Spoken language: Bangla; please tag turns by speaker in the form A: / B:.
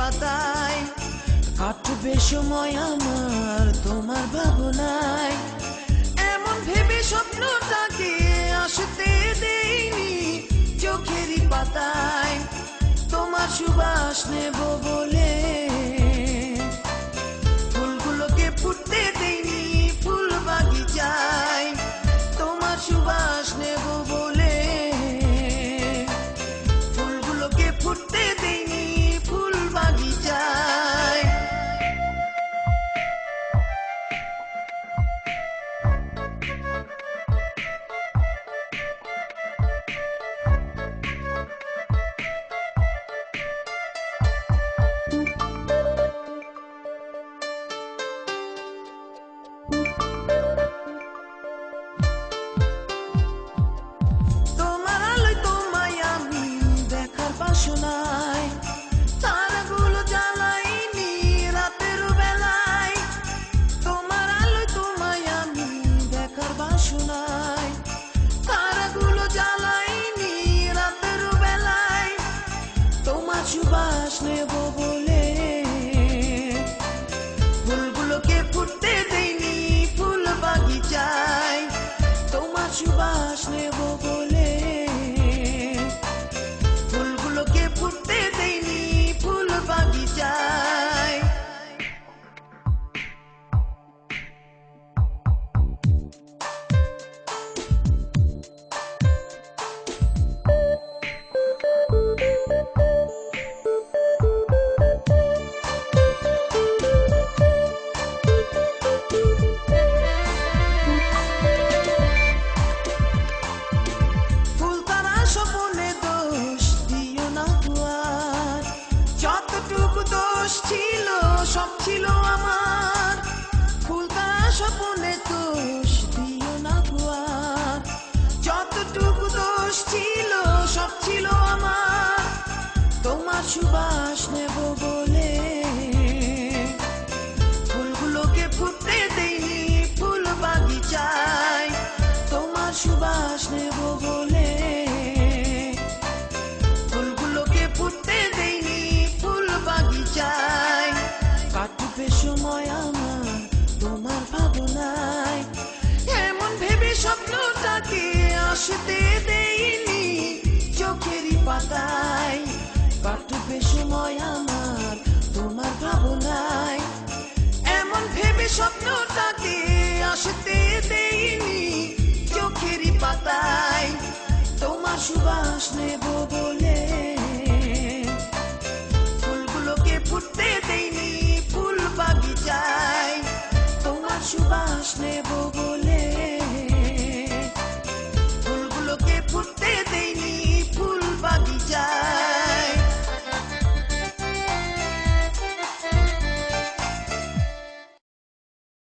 A: পাতায় কাটবে সময় আমার তোমার ভাবনায়। এমন ভেবে স্বপ্নটাকে আসতে দেইনি চোখেরই পাতায় তোমার সুবাস নেব বলে। ফুলগুলোকে ফুটতে দেইনি ফুল বাগিচায় তোমার সুবাস নেব বলে। ফুলগুলোকে ফুটতে দেইনি ফুল বাগিচায়। তারাগুলো জ্বালাইনি রাতের বেলায় তোমার আলোয় তোমায় আমি দেখার বাসনায়। তারাগুলো জ্বালাইনি রাতের বেলায় তোমার সুবাস নেব বলে। ফুলগুলোকে ফুটতে দেইনি ফুল বাগিচায় তোমার সুবাস নেব বলে। ফুটতে দেইনি ফুল বাগিচায়। ফুল তারা স্বপনে দোষ দিও না দুয়ার, যতটুকু দোষ ছিল সব ছিল আমার। ফুল তারা স্বপনে দোষ দিও না দুয়ার, যতটুকু দোষ ছিল সব ছিল আমার তোমার সুবাস নেব বলে। ফুলগুলোকে ফুটতে দেইনি ফুল বাগিচায় তোমার সুবাস নেব বলে। ফুলগুলোকে ফুটতে দেইনি ফুল বাগিচায় কাটবে সময় আমার তোমার ভাবনায়। এমন ভেবে স্বপ্নটাকে আসতে দেইনি চোখেরই পাতায় কাটবে সময় আমার তোমার ভাবনায়। এমন ভেবে স্বপ্নটাকে আসতে দেইনি চোখেরই পাতায় তোমার সুবাস নেব বলে। ফুলগুলোকে ফুটতে দেইনি ফুল বাগিচায় তোমার সুবাস নেব